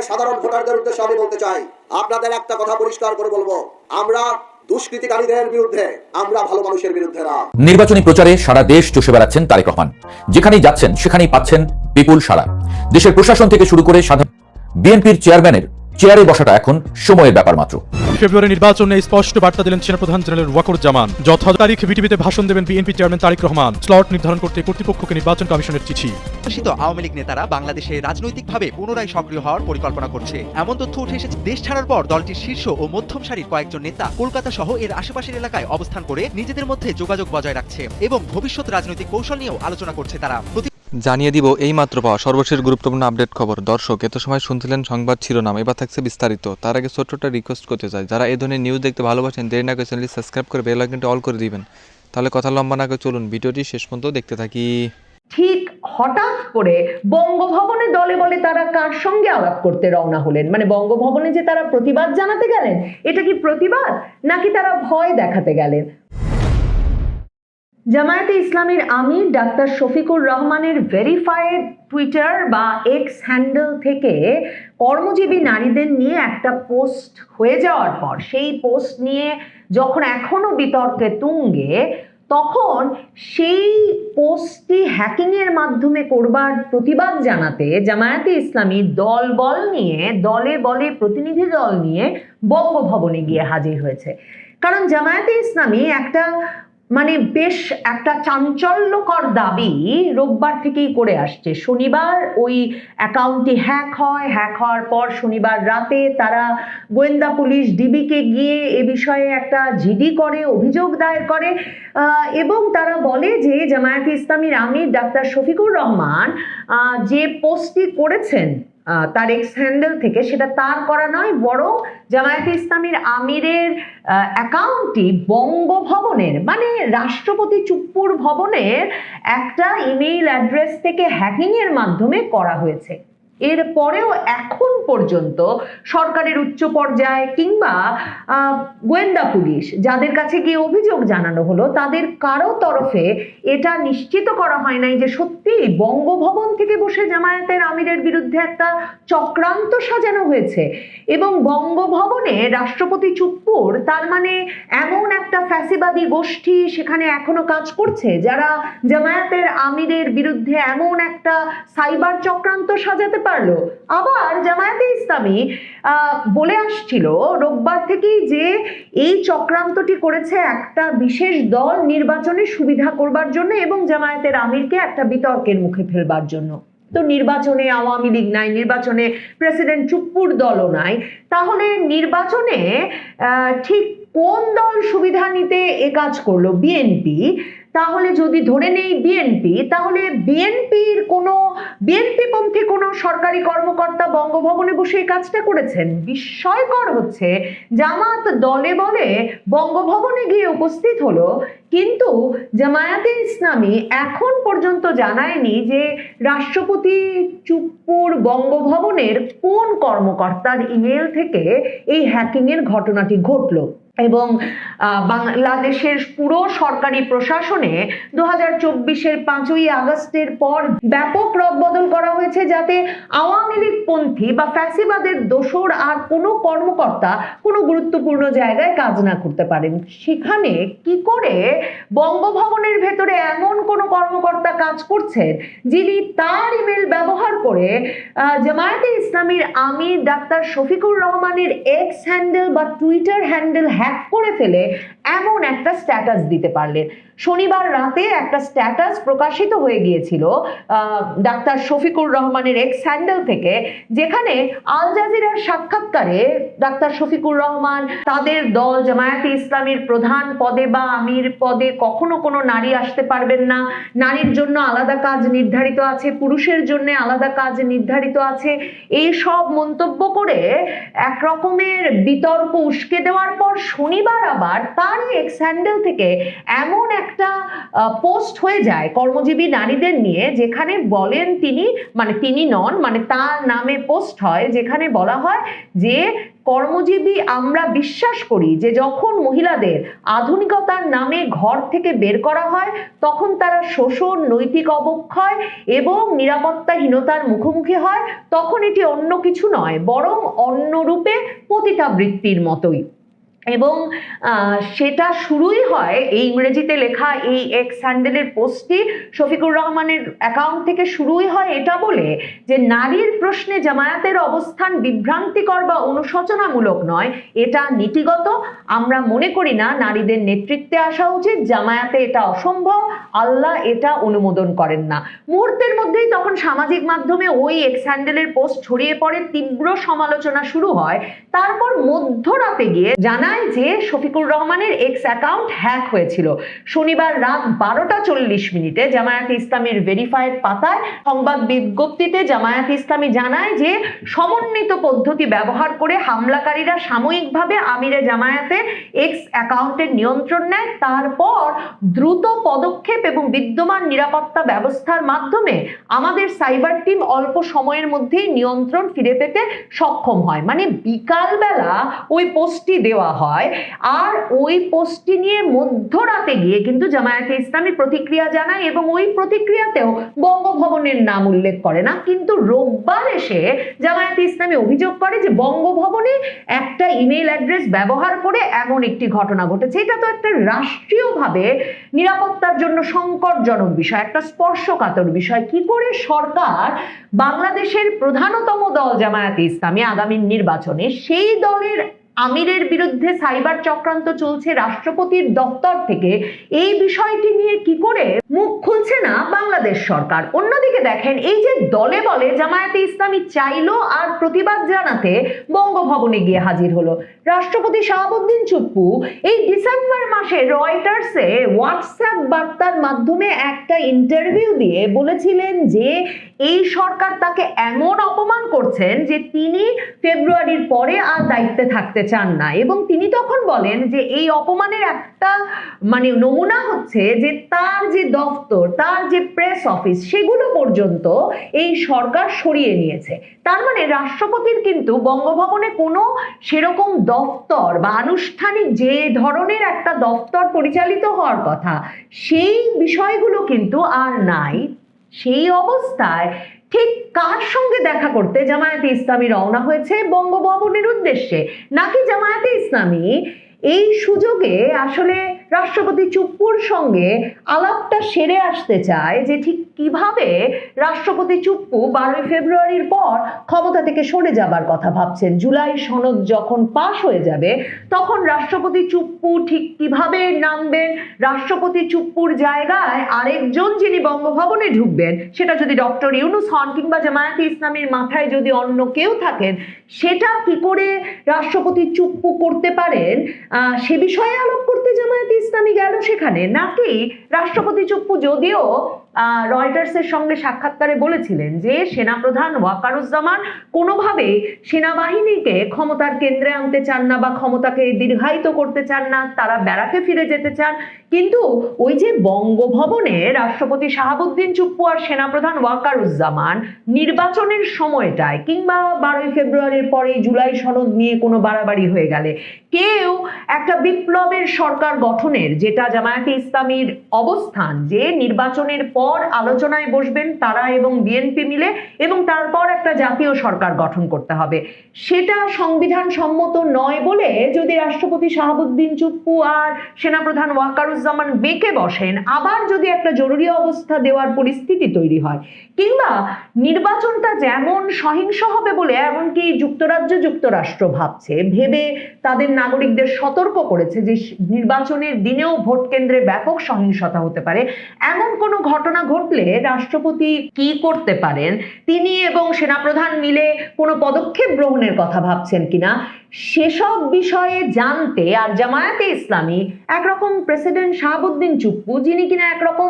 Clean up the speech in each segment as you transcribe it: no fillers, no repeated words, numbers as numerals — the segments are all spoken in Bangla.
সাধারণ ভোটারদের উদ্দেশ্যে আমি বলতে চাই, আপনাদের একটা কথা পরিষ্কার করে বলবো, আমরা দুষ্কৃতিকারীদের বিরুদ্ধে, আমরা ভালো মানুষের বিরুদ্ধে না। নির্বাচনী প্রচারে সারা দেশ চষে বেড়াচ্ছেন তারেক রহমান। যেখানেই যাচ্ছেন সেখানেই পাচ্ছেন বিপুল সাড়া। দেশের প্রশাসন থেকে শুরু করে সাধারণ বিএনপির চেয়ারম্যানের চেয়ারে বসাটা এখন সময়ের ব্যাপার মাত্র। ফেব্রুয়ারি নির্বাচনে স্পষ্ট বার্তা দিলেন সেনাপ্রধান জেনারেল ওয়াকারুজ্জামান। যথাযথ তারিখ বিটিভিতে ভাষণ দেবেন BNP chairman Tarique Rahman. Slot নির্ধারণ করতে কর্তৃপক্ষকে নির্বাচন কমিশনের চিঠি। আওয়ামী লীগ নেতারা বাংলাদেশে রাজনৈতিকভাবে পুনরায় সক্রিয় হওয়ার পরিকল্পনা করছে, এমন তথ্য উঠে এসেছে। দেশ ছাড়ার পর দলটির শীর্ষ ও মধ্যম সারির কয়েকজন নেতা কলকাতা সহ এর আশেপাশের এলাকায় অবস্থান করে নিজেদের মধ্যে যোগাযোগ বজায় রাখছে এবং ভবিষ্যৎ রাজনৈতিক কৌশল নিয়েও আলোচনা করছে তারা। জানিয়ে দিব এই মাত্র পাওয়া সর্বশেষ গুরুত্বপূর্ণ আপডেট খবর। দর্শক, এত সময় শুনছিলেন সংবাদ শিরোনাম, এবার থাকছে বিস্তারিত। তার আগে ছোট্ট রিকোয়েস্ট করতে চাই, যারা এই ধরনের নিউজ দেখতে ভালোবাসেন দেরি না করে চ্যানেলটি সাবস্ক্রাইব করে বেল আইকনটি অল করে দিবেন। তাহলে কথা লম্বা না করে চলুন ভিডিওটি শেষ পর্যন্ত দেখতে থাকি। ঠিক হঠাৎ করে বঙ্গভবনে দলে বলে তারা কার সঙ্গে আলাপ করতে রওনা হলেন? মানে বঙ্গভবনে যে তারা প্রতিবাদ জানাতে গেলেন, এটা কি প্রতিবাদ নাকি তারা ভয় দেখাতে গেলেন? জামায়াতে ইসলামীর আমির ডাক্তার শফিকুর রহমানের ভেরিফাইড টুইটার বা এক্স হ্যান্ডেল থেকে কর্মজীবী নারীদের নিয়ে একটা পোস্ট হয়ে যাওয়ার পর, সেই পোস্ট নিয়ে যখন এখনো বিতর্কে তুঙ্গে, তখন সেই পোস্টটি হ্যাকিংয়ের মাধ্যমে করবার প্রতিবাদ জানাতে জামায়াতে ইসলামী দলবল নিয়ে, দলে বলে প্রতিনিধি দল নিয়ে বঙ্গভবনে গিয়ে হাজির হয়েছে। কারণ জামায়াতে ইসলামী বেশ একটা চাঞ্চল্যকর দাবি রোববার থেকেই করে আসছে। শনিবার ওই অ্যাকাউন্টটি হ্যাক হওয়ার পর শনিবার রাতে তারা গোয়েন্দা পুলিশ ডিবিকে গিয়ে এ বিষয়ে একটা জিডি করে, অভিযোগ দায়ের করে এবং তারা বলে যে জামায়াতে ইসলামীর আমির ডাক্তার শফিকুর রহমান যে পোস্টটি করেছেন তার এক্স হ্যান্ডেল থেকে, সেটা তার করা নয়, বরং জামায়াতে ইসলামীর আমিরের অ্যাকাউন্টটি বঙ্গভবনের, মানে রাষ্ট্রপতি চুপ্পুর ভবনের একটা ইমেইল অ্যাড্রেস থেকে হ্যাকিংয়ের মাধ্যমে করা হয়েছে। এরপরেও এখন পর্যন্ত সরকারের উচ্চ পর্যায়ে কিংবা গোয়েন্দা পুলিশ যাদের কাছে গিয়ে অভিযোগ জানানো হলো, তাদের কারো তরফে এটা নিশ্চিত করা হয় নাই যে সত্যি বঙ্গভবন থেকে বসে জামায়াতের আমিরের বিরুদ্ধে একটা চক্রান্ত সাজানো হয়েছে এবং বঙ্গভবনে রাষ্ট্রপতি চুপ্পুর, তার মানে এমন একটা ফ্যাসিবাদী গোষ্ঠী সেখানে এখনো কাজ করছে যারা জামায়াতের আমিরের বিরুদ্ধে এমন একটা সাইবার চক্রান্ত সাজাতে পারলো। আবার জামায়াতে ইসলামী বলে আসছিল রোববার থেকেই যে এই চক্রান্তটি করেছে একটা বিশেষ দল নির্বাচনে সুবিধা করবার জন্য এবং জামায়াতের আমিরকে একটা বিতর্কের মুখে ফেলবার জন্য। তো নির্বাচনে আওয়ামী লীগ নাই, নির্বাচনে প্রেসিডেন্ট চুপ্পুর দলও নাই, তাহলে নির্বাচনে ঠিক কোন দল সুবিধা নিতে এ কাজ করলো? বিএনপি। তাহলে যদি ধরে নেই বিএনপি, তাহলে বিএনপিপন্থী কোনো সরকারি কর্মকর্তা বঙ্গভবনে বসে এই কাজটা করেছেন? বিস্ময়কর হচ্ছে, জামাত দলে বলে বঙ্গভবনে গিয়ে উপস্থিত হলো, কিন্তু জামায়াতে ইসলামী এখন পর্যন্ত জানায়নি যে রাষ্ট্রপতি চুপ্পুর বঙ্গভবনের কোন কর্মকর্তার ইমেল থেকে এই হ্যাকিংয়ের ঘটনাটি ঘটলো। এবং বাংলাদেশের পুরো সরকারি প্রশাসনে 2024-এর 5ই আগস্টের পর ব্যাপক রদবদল করা হয়েছে যাতে আওয়ামী লীগ পন্থী বা ফ্যাসিবাদের দোসর আর কোনো কর্মকর্তা কোনো গুরুত্বপূর্ণ জায়গায় কাজ না করতে পারেন। সেখানে কি করে বঙ্গভবনের ভেতরে এমন কোনো কর্মকর্তা কাজ করছেন যিনি তার ইমেল ব্যবহার করে জামায়াতে ইসলামীর আমির ডাক্তার শফিকুর রহমানের এক্স হ্যান্ডেল বা টুইটার হ্যান্ডেল হ্যাক করে ফেলে এমন একটা স্ট্যাটাস দিতে পারলেন? শনিবার রাতে একটা স্ট্যাটাস প্রকাশিত হয়ে গিয়েছিল ডাক্তার শফিকুর রহমানের এক্স হ্যান্ডেল থেকে, যেখানে আল জাজিরার সাক্ষাৎকারে ডাক্তার শফিকুর রহমান তাদের দল জামায়াতে ইসলামীর প্রধান পদে বা আমির পদে কখনো কোনো নারী আসতে পারবেন না, নারীর জন্য আলাদা কাজ নির্ধারিত আছে, পুরুষের জন্য আলাদা কাজ নির্ধারিত আছে, এই সব মন্তব্য করে এক রকমের বিতর্ক উস্কে দেওয়ার পর শনিবার আবার তারই এক্স হ্যান্ডেল থেকে এমন একটা পোস্ট হয়ে যায় কর্মজীবী নারীদের নিয়ে, যেখানে বলেন তিনি, মানে তিনি নন, মানে তার নামে পোস্ট হয় যেখানে বলা হয় যে কর্মজীবী আমরা বিশ্বাস করি যে যখন মহিলাদের আধুনিকতার নামে ঘর থেকে বের করা হয় তখন তারা শোষণ, নৈতিক অবক্ষয় এবং নিরাপত্তাহীনতার মুখোমুখি হয়, তখন এটি অন্য কিছু নয় বরং অন্য রূপে পতিতাবৃত্তির মতোই। এবং সেটা শুরুই হয় এই ইংরেজিতে লেখা এই এক্স হ্যান্ডেলের পোস্টটি শফিকুর রহমানের অ্যাকাউন্ট থেকে শুরুই হয় এটা বলে যে নারীর প্রশ্নে জামায়াতের অবস্থান বিভ্রান্তিকর বা অনুশোচনামূলক নয়, এটা নীতিগত। আমরা মনে করি না নারীদের নেতৃত্বে আসা উচিত, জামায়াতে এটা অসম্ভব, আল্লাহ এটা অনুমোদন করেন না। মুহূর্তের মধ্যেই তখন সামাজিক মাধ্যমে ওই এক্স হ্যান্ডেলের পোস্ট ছড়িয়ে পড়ে, তীব্র সমালোচনা শুরু হয়। তারপর মধ্যরাতে গিয়ে জানায় যে শফিকুর রহমানের এক্স অ্যাকাউন্ট হ্যাক হয়েছিল। শনিবার রাত 12:40 জামায়াতে ইসলামীর ভেরিফাইড পাতায় সংবাদ বিজ্ঞপ্তিতে জামায়াতে ইসলামী জানায় যে সমন্বিত পদ্ধতি ব্যবহার করে হামলাকারীরা সাময়িকভাবে আমিরে জামায়াতের এক্স অ্যাকাউন্টের নিয়ন্ত্রণ নেয়, তারপর দ্রুত পদক্ষেপ এবং বিদ্যমান নিরাপত্তা ব্যবস্থার মাধ্যমে আমাদের সাইবার টিম অল্প সময়ের মধ্যেই নিয়ন্ত্রণ ফিরে পেতে সক্ষম হয়। মানে বিকালবেলা ওই পোস্টটি দেওয়া হয়, আর ওই পোস্টটি নিয়ে মধ্যরাতে গিয়ে কিন্তু জামায়াতে ইসলামী প্রতিক্রিয়া জানায় এবং ওই প্রতিক্রিয়াতেও বঙ্গভবনের নাম উল্লেখ করে না, কিন্তু রোববার এসে জামায়াতে ইসলামী অভিযোগ করে যে বঙ্গভবনে একটা ইমেল অ্যাড্রেস ব্যবহার করে এমন একটি ঘটনা ঘটেছে। এটা তো একটা রাষ্ট্রীয়ভাবে নিরাপত্তার জন্য সংকটজনক বিষয়, একটা স্পর্শকাতর বিষয়। কি করে সরকার বাংলাদেশের প্রধানতম দল জামায়াতে ইসলামী আগামী নির্বাচনে সেই দলের আমিরের বিরুদ্ধে সাইবার চক্রান্ত চলছে রাষ্ট্রপতির দপ্তর থেকে, এই বিষয়টি নিয়ে কি করে মুখ খুলছে না বাংলাদেশ সরকার। অন্যদিকে দেখেন এই যে দলে বলে জামায়াতে ইসলামী চাইলো আর প্রতিবাদ জানাতে বঙ্গভবনে গিয়ে হাজির হলো, রাষ্ট্রপতি শাহাবুদ্দিন চুপ্পু এই ডিসেম্বর মাসে রয়টার্সে হোয়াটসঅ্যাপ বার্তার মাধ্যমে একটা ইন্টারভিউ দিয়ে বলেছিলেন যে এই সরকার তাকে এমন অপমান করছেন যে তিনি ফেব্রুয়ারির পরে আর দায়িত্বে থাকতে চান না। এবং তিনি তখন বলেন যে এই অপমানের একটা মানে নমুনা হচ্ছে যে তার যে দপ্তর, তার যে প্রেস অফিস, সেগুলো পর্যন্ত এই সরকার সরিয়ে নিয়েছে। তার মানে রাষ্ট্রপতির কিন্তু বঙ্গভবনে কোনো সেরকম দপ্তর বা আনুষ্ঠানিক যে ধরনের একটা দপ্তর পরিচালিত হওয়ার কথা সেই বিষয়গুলো কিন্তু আর নাই। সেই অবস্থায় ঠিক কার সঙ্গে দেখা করতে জামায়াতে ইসলামী রওনা হয়েছে? বঙ্গভবনের উদ্দেশ্যে, নাকি জামায়াতে ইসলামী এই সুযোগে আসলে রাষ্ট্রপতি চুপ্পুর সঙ্গে আলাপটা সেরে আসতে চায় যে ঠিক কিভাবে রাষ্ট্রপতি চুপ্পু 12 ফেব্রুয়ারির পর ক্ষমতা থেকে সরে যাবার কথা ভাবছেন। জুলাই সনদ যখন পাশ হয়ে যাবে তখন রাষ্ট্রপতি চুপ্পু ঠিক কিভাবে নামবেন, রাষ্ট্রপতি চুপ্পুর জায়গায় আরেকজন যিনি বঙ্গভবনে ঢুকবেন, সেটা যদি ডক্টর ইউনূস হন কিংবা জামায়াতে ইসলামীর মাথায় যদি অন্য কেউ থাকেন, সেটা কি করে রাষ্ট্রপতি চুপ্পু করতে পারেন সে বিষয়ে আলাপ করতে জামায়াতে ইসলামী গেল সেখানে। নাকি রাষ্ট্রপতি চুপ্পু যদিও রয়টার্সের সঙ্গে সাক্ষাৎকারে বলেছিলেন যে সেনাপ্রধান ওয়াকারুজ্জামান কোনোভাবে সেনাবাহিনীকে ক্ষমতার কেন্দ্রে আনতে চান না বা ক্ষমতাকে দীর্ঘায়িত করতে চান না, তারা ব্যারাকে ফিরে যেতে চান, কিন্তু ওই যে বঙ্গভবনে রাষ্ট্রপতি শাহাবুদ্দিন চুপ্পু আর সেনাপ্রধান ওয়াকারুজ্জামান নির্বাচনের সময়টায় কিংবা 12 ফেব্রুয়ারির পরে জুলাই সনদ নিয়ে কোনো বাড়াবাড়ি হয়ে গেলে কেউ একটা বিপ্লবের সরকার গঠনের, যেটা জামায়াতে ইসলামীর অবস্থান যে নির্বাচনের পর আলোচনায় বসবেন তারা এবং বিএনপি মিলে এবং তারপর একটা জাতীয় সরকার গঠন করতে হবে, সেটা সংবিধান সম্মত নয় বলে যদি রাষ্ট্রপতি শাহাবুদ্দিন চুপ্পু আর সেনাপ্রধান ওয়াকারুজ্জামান বেঁকে বসেন, আবার যদি একটা জরুরি অবস্থা দেওয়ার পরিস্থিতি তৈরি হয়, কিংবা নির্বাচনটা যেমন সহিংস হবে বলে এমনকি যুক্তরাজ্য যুক্তরাষ্ট্র ভাবছে, ভেবে তাদের নাগরিকদের সতর্ক করেছে যে নির্বাচনের দিনেও ভোট কেন্দ্রে ব্যাপক সহিংসতা হতে পারে, এমন কোনো ঘটনা ঘটলে রাষ্ট্রপতি কি করতে পারেন, তিনি এবং সেনাপ্রধান মিলে কোনো পদক্ষেপ গ্রহণের কথা ভাবছেন কিনা, সেসব বিষয়ে জানতে আর জামায়াতে ইসলামী একরকম প্রেসিডেন্ট শাহাবুদ্দিন চুপ্পু, যিনি কিনা একরকম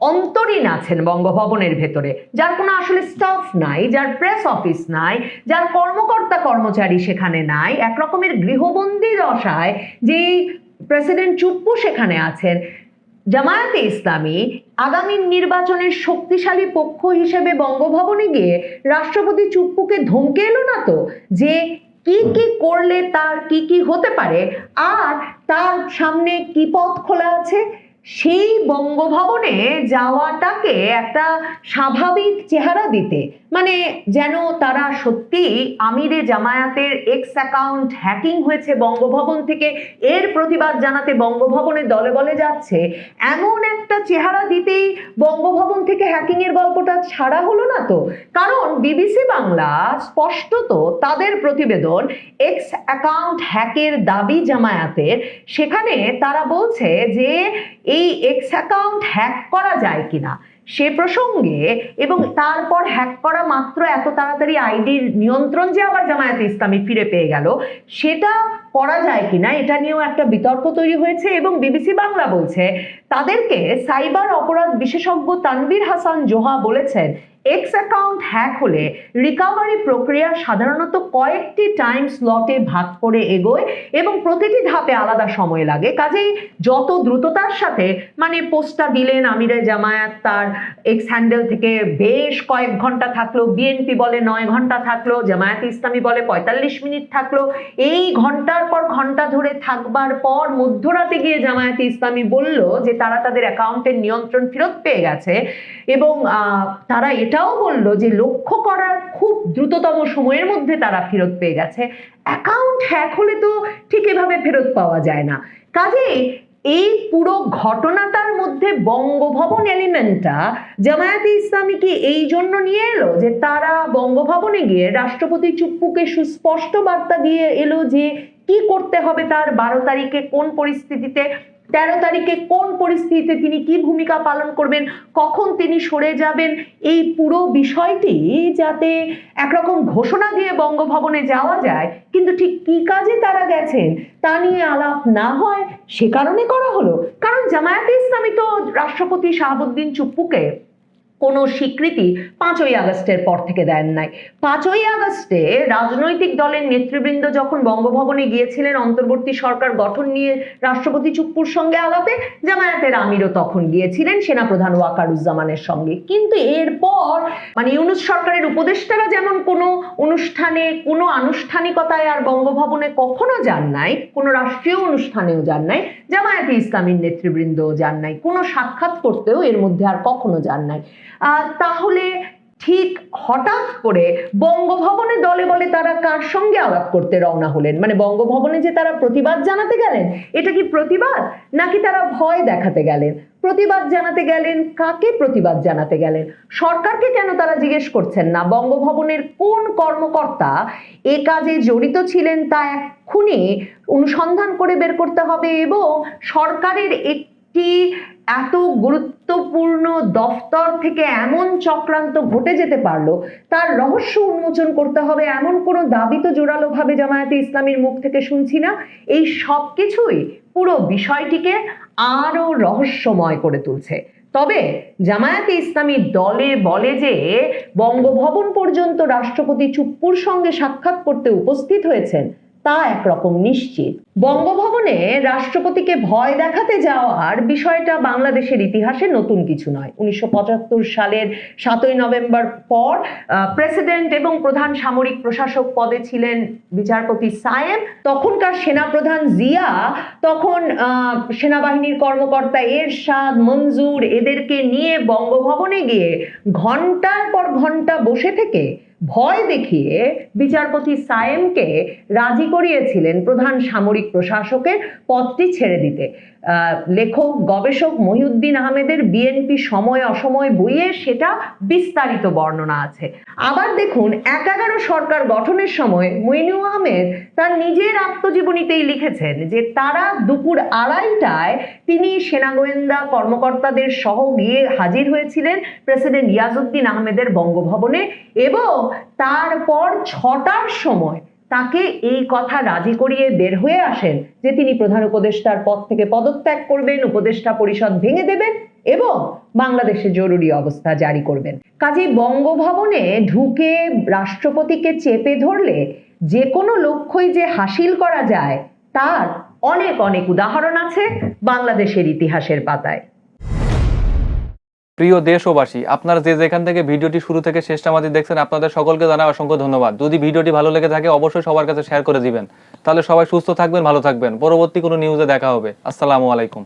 অন্তরীণ আছেন বঙ্গভবনের ভেতরে, যার কোনো আসলে স্টাফ নাই, যার প্রেস অফিস নাই, যার কর্মকর্তা কর্মচারী সেখানে নাই, একরকমের গৃহবন্দী দশায় যে প্রেসিডেন্ট চুপ্পু সেখানে আছেন। জামায়াতে ইসলামী আগামী নির্বাচনের শক্তিশালী পক্ষ হিসেবে বঙ্গভবনে গিয়ে রাষ্ট্রপতি চুপ্পুকে ধমকে এলো না তো, যে কি কি করলে তার কি কি হতে পারে আর তার সামনে কি পথ খোলা আছে। সেই বঙ্গভবনে যাওয়াটাকে একটা স্বাভাবিক চেহারা দিতে, মানে যেন তারা সত্যি আমিরে জামায়াতের এক্স অ্যাকাউন্ট হ্যাকিং হয়েছে বঙ্গভবন থেকে, এর প্রতিবাদ জানাতে বঙ্গভবনে দলে বলে যাচ্ছে, এমন একটা চেহারা দিতেই বঙ্গভবন থেকে হ্যাকিং এর গল্পটা ছাড়া হলো না তো। কারণ বিবিসি বাংলা স্পষ্টত তাদের প্রতিবেদন এক্স অ্যাকাউন্ট হ্যাকের দাবি জামায়াতের, সেখানে তারা বলছে যে এই এক্স অ্যাকাউন্ট হ্যাক করা যায় কিনা সে প্রসঙ্গে, এবং তারপর হ্যাক করা মাত্র এত তাড়াতাড়ি আইডির নিয়ন্ত্রণ যে আবার জামায়াতে ইসলামী ফিরে পেয়ে গেল, সেটা করা যায় কিনা এটা নিয়েও একটা বিতর্ক তৈরি হয়েছে। এবং বিবিসি বাংলা বলছে তাদেরকে সাইবার অপরাধ বিশেষজ্ঞ তানভীর হাসান জোহা বলেছেন এক্স অ্যাকাউন্ট হ্যাক হলে রিকভারি প্রক্রিয়া সাধারণত কয়েকটি টাইম স্লটে ভাগ করে এগোয় এবং প্রতিটি ধাপে আলাদা সময় লাগে। কাজেই যত দ্রুততার সাথে, মানে পোস্টটা দিলেন আমিরে জামায়াত, তার এক্স হ্যান্ডেল থেকে বেশ কয়েক ঘন্টা থাকলো, বিএনপি বলে 9 ঘন্টা থাকলো, জামায়াতে ইসলামী বলে 45 মিনিট থাকলো, এই ঘন্টার পর ঘন্টা ধরে থাকবার পর মধ্যরাতে গিয়ে জামায়াতে ইসলামী বলল যে তারা তাদের অ্যাকাউন্টের নিয়ন্ত্রণ ফেরত পেয়ে গেছে, এবং তারা এটাও বললো যে লক্ষ্য করার খুব দ্রুততম সময়ের মধ্যে তারা ফেরত পেয়ে গেছে। অ্যাকাউন্ট হ্যাক হলে তো ঠিক এভাবে ফেরত পাওয়া যায় না। কাজেই এই পুরো ঘটনাটার মধ্যে বঙ্গভবন এলিমেন্টটা জামায়াতে ইসলামী কি এই জন্য নিয়ে এলো যে তারা বঙ্গভবনে গিয়ে রাষ্ট্রপতি চুপ্পুকে সুস্পষ্ট বার্তা দিয়ে এলো যে কি করতে হবে তার, 12 তারিখে কোন পরিস্থিতিতে, 13 তারিখে কোন পরিস্থিতিতে তিনি কি ভূমিকা পালন করবেন, কখন তিনি সরে যাবেন, এই পুরো বিষয়টি যাতে একরকম ঘোষণা দিয়ে বঙ্গভবনে যাওয়া যায়, কিন্তু ঠিক কি কাজে তারা গেছেন তা নিয়ে আলাপ না হয় সে কারণে করা হলো। কারণ জামায়াতে ইসলামী তো রাষ্ট্রপতি শাহাবুদ্দিন চুপ্পুকে কোনো স্বীকৃতি 5ই আগস্টের পর থেকে দেন নাই। 5ই আগস্টে রাজনৈতিক দলের নেতৃবৃন্দ যখন বঙ্গভবনে গিয়েছিলেন অন্তর্বর্তী সরকার গঠন নিয়ে রাষ্ট্রপতি চুপ্পুর সঙ্গে আলাপে, জামায়াতের আমিরও তখন গিয়েছিলেন সেনাপ্রধান ওয়াকারুজ্জামানের সঙ্গে। কিন্তু এরপর মানে ইউনূস সরকারের উপদেষ্টারা যেমন কোনো অনুষ্ঠানে, কোনো আনুষ্ঠানিকতায় আর বঙ্গভবনে কখনো যান নাই, কোনো রাষ্ট্রীয় অনুষ্ঠানেও যান নাই, জামায়াতে ইসলামীর নেতৃবৃন্দও যান নাই, কোনো সাক্ষাৎ করতেও এর মধ্যে আর কখনো যান নাই। তাহলে ঠিক হঠাৎ করে বঙ্গভবনে দলে বলে তারা কার সঙ্গে আলাপ করতে রওনা হলেন? মানে বঙ্গভবনে যে তারা প্রতিবাদ জানাতে গেলেন, এটা কি প্রতিবাদ নাকি তারা ভয় দেখাতে গেলেন? প্রতিবাদ জানাতে গেলেন, কাকে প্রতিবাদ জানাতে গেলেন? সরকারকে কেন তারা জিজ্ঞেস করছেন না বঙ্গভবনের কোন কর্মকর্তা এ কাজে জড়িত ছিলেন তা এক্ষুনি অনুসন্ধান করে বের করতে হবে, এবং সরকারের একটি এত গুরুত্বপূর্ণ দফতর থেকে এমন চক্রান্ত ঘটে যেতে পারলো তার রহস্য উন্মোচন করতে হবে, এমন কোনো দাবি তো জোরালোভাবে জামায়াতে ইসলামীর মুখ থেকে শুনছি না। এই সব কিছুই পুরো বিষয়টিকে আরো রহস্যময় করে তুলছে। তবে জামায়াতে ইসলামী দলে বলে যে বঙ্গভবন পর্যন্ত রাষ্ট্রপতি চুপ্পুর সঙ্গে সাক্ষাৎ করতে উপস্থিত হয়েছেন তা একরকম নিশ্চিত। বঙ্গভবনে রাষ্ট্রপতিকে ভয় দেখাতে যাওয়ার বিষয়টা বাংলাদেশের ইতিহাসে নতুন কিছু নয়। 1975 সালের 7ই নভেম্বর পর প্রেসিডেন্ট এবং প্রধান সামরিক প্রশাসক পদে ছিলেন বিচারপতি সায়েম। তখনকার সেনাপ্রধান জিয়া তখন সেনাবাহিনীর কর্মকর্তা এরশাদ, মঞ্জুর এদেরকে নিয়ে বঙ্গভবনে গিয়ে ঘন্টার পর ঘন্টা বসে থেকে ভয় দেখিয়ে বিচারপতি সায়েমকে রাজি করিয়েছিলেন প্রধান সামরিক প্রশাসকের পদটি ছেড়ে দিতে। লেখক গবেষক মহিউদ্দিন আহমেদের বিএনপি সময় অসময় বইয়ে সেটা বিস্তারিত বর্ণনা আছে। আবার দেখুন 11 সরকার গঠনের সময় মইনুল আহমেদ তার নিজের আত্মজীবনীতেই লিখেছেন যে তারা দুপুর 2:30টায় তিনি সেনা গোয়েন্দা কর্মকর্তাদের সহ গিয়ে হাজির হয়েছিলেন প্রেসিডেন্ট ইয়াজউদ্দিন আহমেদের বঙ্গভবনে, এবং তারপর 6টার সময় তাকে এই কথা রাজি করিয়ে বের হয়ে আসেন যে তিনি প্রধান উপদেষ্টার পদ থেকে পদত্যাগ করবেন, উপদেষ্টা পরিষদ ভেঙে দেবেন এবং বাংলাদেশে জরুরি অবস্থা জারি করবেন। কাজেই বঙ্গভবনে ঢুকে রাষ্ট্রপতিকে চেপে ধরলে যে কোনো লক্ষ্যই যে হাসিল করা যায় তার অনেক অনেক উদাহরণ আছে বাংলাদেশের ইতিহাসের পাতায়। প্রিয় দেশবাসী, আপনারা যে যেখান থেকে ভিডিওটি শুরু থেকে শেষটা আমাদের দেখছেন, আপনাদের সকলকে জানাই অসংখ্য ধন্যবাদ। যদি ভিডিওটি ভালো লেগে থাকে অবশ্যই সবার কাছে শেয়ার করে দিবেন। তাহলে সবাই সুস্থ থাকবেন, ভালো থাকবেন। পরবর্তী কোনো নিউজে দেখা হবে। আসসালামু আলাইকুম।